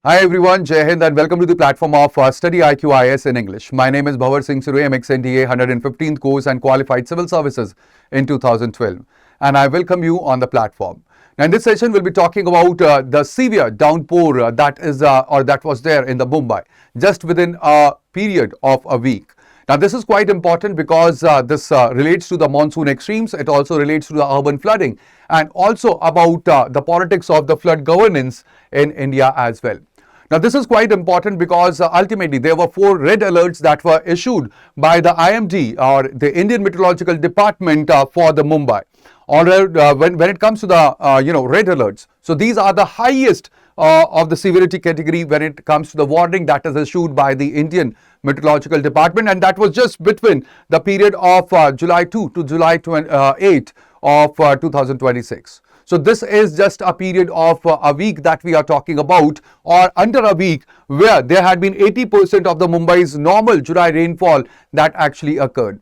Hi everyone, Jai Hind and welcome to the platform of StudyIQ IAS in English. My name is Bhavar Singh Surre, MXNDA 115th course and qualified civil services in 2012, and I welcome you on the platform. Now in this session we'll be talking about the severe downpour that was there in the Mumbai just within a period of a week. Now this is quite important because this relates to the monsoon extremes. It also relates to the urban flooding and also about the politics of the flood governance in India as well. Now this is quite important because ultimately there were 4 red alerts that were issued by the IMD or the Indian Meteorological Department for the Mumbai. When it comes to the red alerts, so these are the highest of the severity category when it comes to the warning that is issued by the Indian Meteorological Department, and that was just between the period of July 2 to July 8 of 2026. So this is just a period of a week that we are talking about, or under a week, where there had been 80% of the Mumbai's normal July rainfall that actually occurred.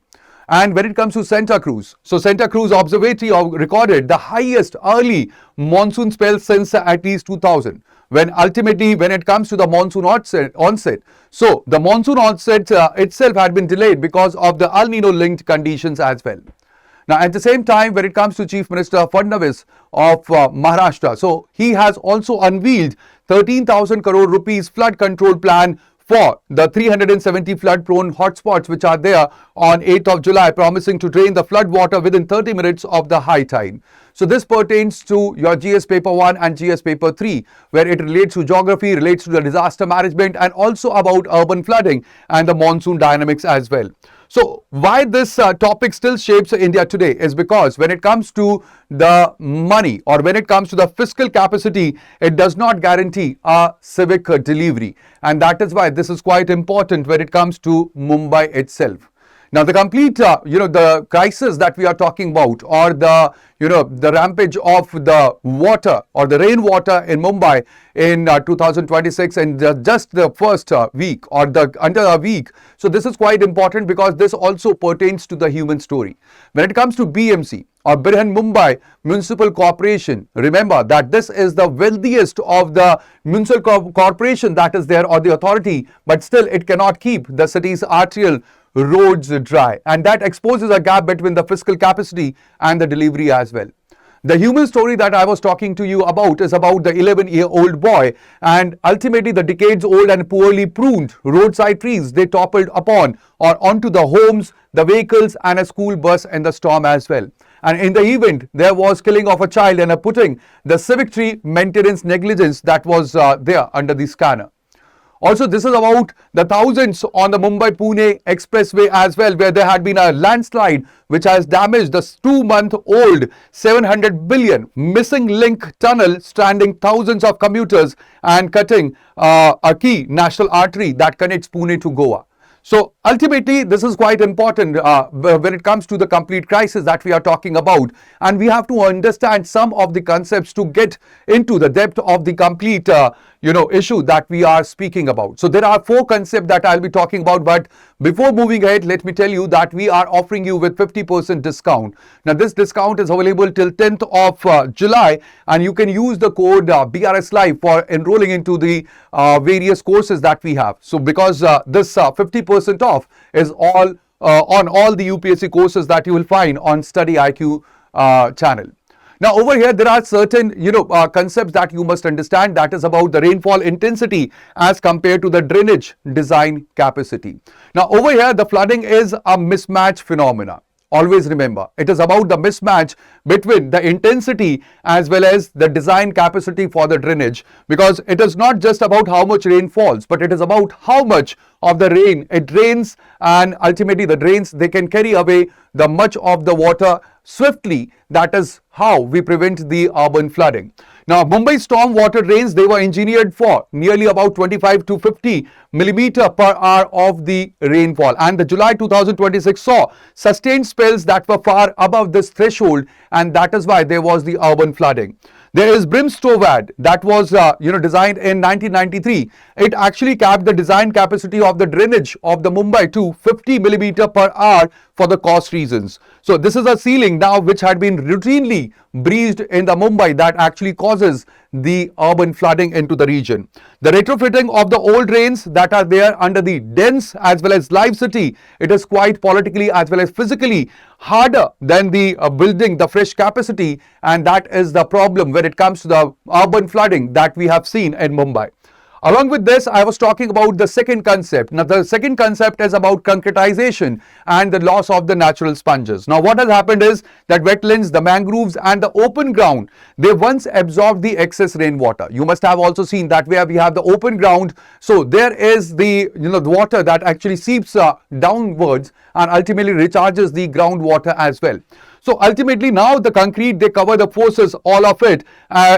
And when it comes to Santa Cruz, so Santa Cruz Observatory recorded the highest early monsoon spell since at least 2000. When it comes to the monsoon onset, so the monsoon onset itself had been delayed because of the El Nino linked conditions as well. Now, at the same time, when it comes to Chief Minister Fadnavis of Maharashtra, so he has also unveiled 13,000 crore rupees flood control plan for the 370 flood-prone hotspots which are there on 8th of July, promising to drain the flood water within 30 minutes of the high tide. So this pertains to your GS Paper 1 and GS Paper 3, where it relates to geography, relates to the disaster management, and also about urban flooding and the monsoon dynamics as well. So why this topic still shapes India today is because when it comes to the money or when it comes to the fiscal capacity, it does not guarantee a civic delivery. And that is why this is quite important when it comes to Mumbai itself. Now, the complete, the crisis that we are talking about, or the rampage of the water or the rainwater in Mumbai in 2026 and just the first week or under a week. So this is quite important because this also pertains to the human story. When it comes to BMC or Brihan Mumbai Municipal Corporation, remember that this is the wealthiest of the municipal corporation that is there, or the authority, but still it cannot keep the city's arterial roads dry, and that exposes a gap between the fiscal capacity and the delivery as well. The human story that I was talking to you about is about the 11-year-old boy, and ultimately the decades-old and poorly pruned roadside trees they toppled upon or onto the homes, the vehicles, and a school bus in the storm as well. And in the event, there was killing of a child and putting the civic tree maintenance negligence that was there under the scanner. Also, this is about the thousands on the Mumbai-Pune expressway as well, where there had been a landslide which has damaged the 2-month-old 700 billion missing link tunnel, stranding thousands of commuters and cutting a key national artery that connects Pune to Goa. So ultimately, this is quite important when it comes to the complete crisis that we are talking about, and we have to understand some of the concepts to get into the depth of the complete issue that we are speaking about. So there are 4 concepts that I'll be talking about, but before moving ahead, let me tell you that we are offering you with 50% discount. Now this discount is available till 10th of July, and you can use the code BRS Live for enrolling into the various courses that we have. So because this 50% off is all on all the UPSC courses that you will find on StudyIQ channel. Now over here there are certain concepts that you must understand, that is about the rainfall intensity as compared to the drainage design capacity. Now over here the flooding is a mismatch phenomena. Always remember, it is about the mismatch between the intensity as well as the design capacity for the drainage, because it is not just about how much rain falls, but it is about how much of the rain it drains, and ultimately the drains, they can carry away the much of the water swiftly. That is how we prevent the urban flooding. Now, Mumbai storm water drains, they were engineered for nearly about 25 to 50 millimeter per hour of the rainfall, and the July 2026 saw sustained spells that were far above this threshold, and that is why there was the urban flooding. There is Brimstowad that was designed in 1993. It actually capped the design capacity of the drainage of the Mumbai to 50 millimeter per hour for the cost reasons. So this is a ceiling now which had been routinely breached in the Mumbai that actually causes the urban flooding into the region. The retrofitting of the old drains that are there under the dense as well as live city, it is quite politically as well as physically harder than the building the fresh capacity, and that is the problem when it comes to the urban flooding that we have seen in Mumbai. Along with this, I was talking about the second concept. Now, the second concept is about concretization and the loss of the natural sponges. Now, what has happened is that wetlands, the mangroves and the open ground, they once absorbed the excess rainwater. You must have also seen that where we have the open ground. So, there is the water that actually seeps downwards and ultimately recharges the groundwater as well. So ultimately now the concrete, they cover the forces, all of it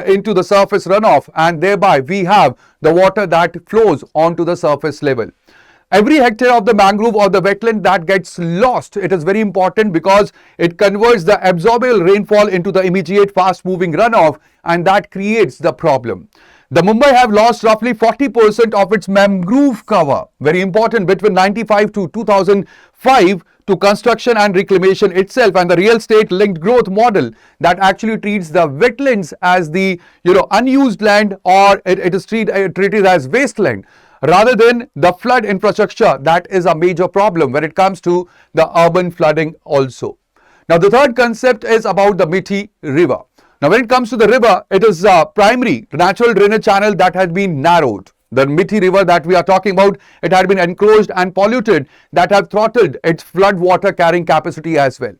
into the surface runoff, and thereby we have the water that flows onto the surface level. Every hectare of the mangrove or the wetland that gets lost, it is very important because it converts the absorbable rainfall into the immediate fast moving runoff, and that creates the problem. The Mumbai have lost roughly 40% of its mangrove cover, very important, between 95 to 2005 to construction and reclamation itself, and the real estate linked growth model that actually treats the wetlands as the unused land, or it is treated as wasteland rather than the flood infrastructure. That is a major problem when it comes to the urban flooding also. Now the third concept is about the Miti river. Now when it comes to the river, it is a primary natural drainage channel that has been narrowed. The Miti river that we are talking about, it had been encroached and polluted, that have throttled its flood water carrying capacity as well.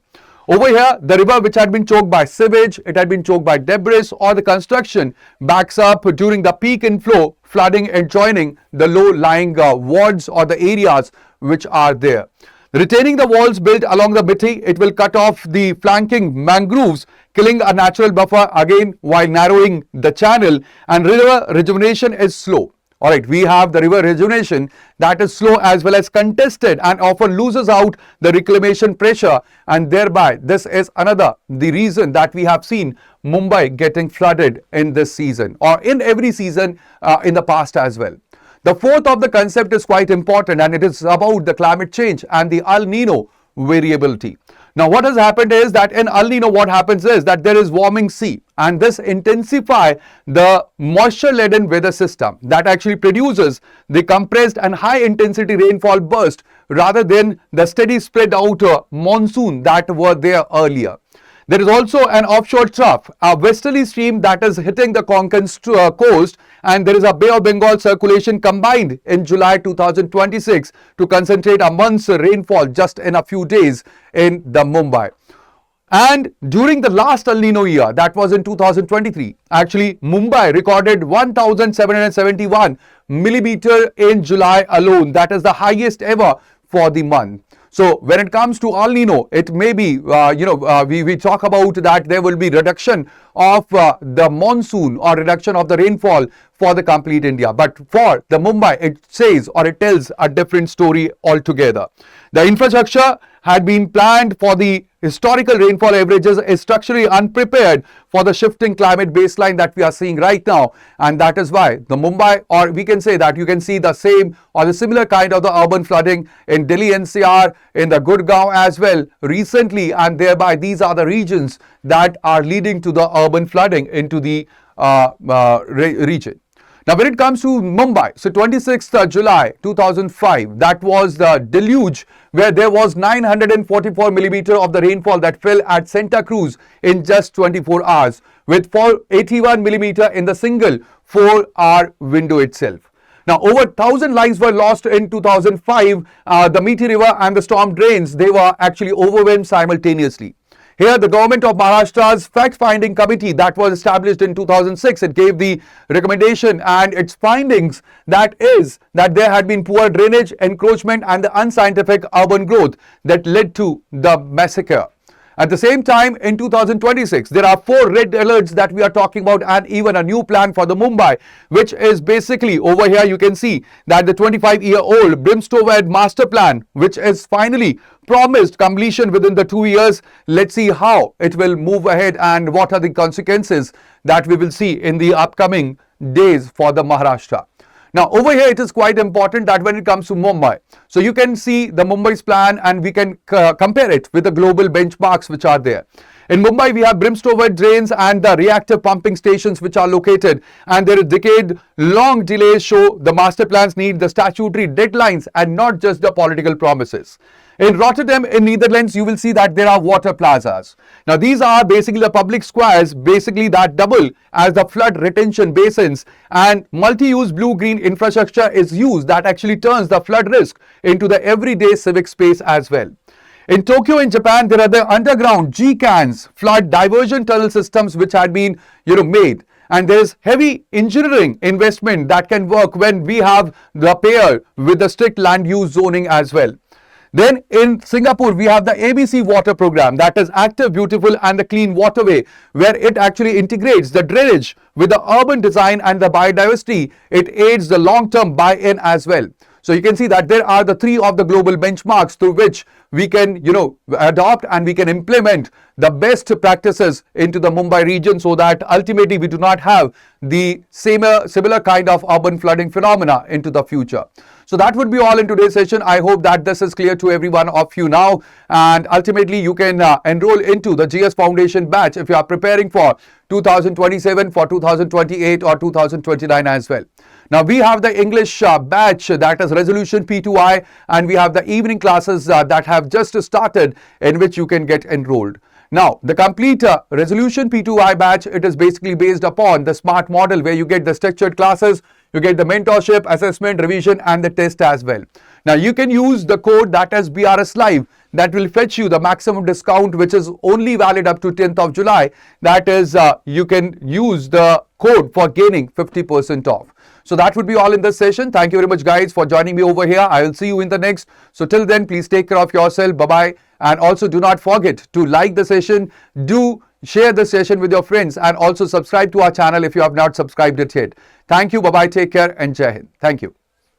Over here, the river which had been choked by sewage, it had been choked by debris or the construction, backs up during the peak inflow, flooding and joining the low-lying wards or the areas which are there. Retaining the walls built along the Miti, it will cut off the flanking mangroves, killing a natural buffer again while narrowing the channel, and river rejuvenation is slow. Alright, we have the river rejuvenation that is slow as well as contested and often loses out the reclamation pressure, and thereby this is the reason that we have seen Mumbai getting flooded in this season or in every season in the past as well. The fourth of the concept is quite important, and it is about the climate change and the El Nino variability. Now what has happened is that in El Nino, what happens is that there is warming sea, and this intensify the moisture laden weather system that actually produces the compressed and high intensity rainfall burst rather than the steady spread out monsoon that were there earlier. There is also an offshore trough, a westerly stream that is hitting the Konkan coast, and there is a Bay of Bengal circulation combined in July 2026 to concentrate a month's rainfall just in a few days in the Mumbai. And during the last El Nino year, that was in 2023, actually Mumbai recorded 1,771 millimeter in July alone. That is the highest ever for the month. So when it comes to El Nino, it may be, we talk about that there will be reduction of the monsoon or reduction of the rainfall for the complete India. But for the Mumbai, it says or it tells a different story altogether. The infrastructure had been planned for the historical rainfall averages is structurally unprepared for the shifting climate baseline that we are seeing right now, and that is why the Mumbai, or we can say that you can see the same or the similar kind of the urban flooding in Delhi NCR, in the Gurgaon as well recently, and thereby these are the regions that are leading to the urban flooding into the region. Now when it comes to Mumbai, so 26th July 2005, that was the deluge where there was 944 millimeter of the rainfall that fell at Santa Cruz in just 24 hours, with 481 millimeter in the single 4-hour window itself. Now over 1,000 lives were lost in 2005. The Miti river and the storm drains, they were actually overwhelmed simultaneously. Here, the government of Maharashtra's fact-finding committee that was established in 2006, it gave the recommendation and its findings that is that there had been poor drainage, encroachment and the unscientific urban growth that led to the massacre. At the same time, in 2026, there are 4 red alerts that we are talking about, and even a new plan for the Mumbai, which is basically over here you can see that the 25-year-old brimstone master plan, which is finally promised completion within the 2 years. Let's see how it will move ahead and what are the consequences that we will see in the upcoming days for the Maharashtra. Now over here it is quite important that when it comes to Mumbai, so you can see the Mumbai's plan and we can compare it with the global benchmarks which are there. In Mumbai, we have brimstone drains and the reactive pumping stations which are located, and there is decade-long delays show the master plans need the statutory deadlines and not just the political promises. In Rotterdam, in Netherlands, you will see that there are water plazas. Now, these are basically the public squares, basically that double as the flood retention basins, and multi-use blue-green infrastructure is used that actually turns the flood risk into the everyday civic space as well. In Tokyo, in Japan, there are the underground GCANs, flood diversion tunnel systems which had been, made. And there is heavy engineering investment that can work when we have the pair with the strict land use zoning as well. Then in Singapore, we have the ABC water program, that is active, beautiful and the clean waterway, where it actually integrates the drainage with the urban design and the biodiversity. It aids the long-term buy-in as well. So you can see that there are the three of the global benchmarks through which we can, adopt and we can implement the best practices into the Mumbai region, so that ultimately we do not have the similar kind of urban flooding phenomena into the future. So that would be all in today's session. I hope that this is clear to every one of you now, and ultimately you can enroll into the GS Foundation batch if you are preparing for 2027, for 2028 or 2029 as well. Now we have the English batch, that is resolution P2I, and we have the evening classes that have just started, in which you can get enrolled. Now, the complete resolution P2I batch, it is basically based upon the SMART model, where you get the structured classes, you get the mentorship, assessment, revision and the test as well. Now, you can use the code that is BRS Live, that will fetch you the maximum discount, which is only valid up to 10th of July. That is, you can use the code for gaining 50% off. So that would be all in this session. Thank you very much, guys, for joining me over here. I will see you in the next. So till then, please take care of yourself. Bye-bye. And also do not forget to like the session. Do share the session with your friends, and also subscribe to our channel if you have not subscribed it yet. Thank you. Bye-bye. Take care and Jai Hind. Thank you.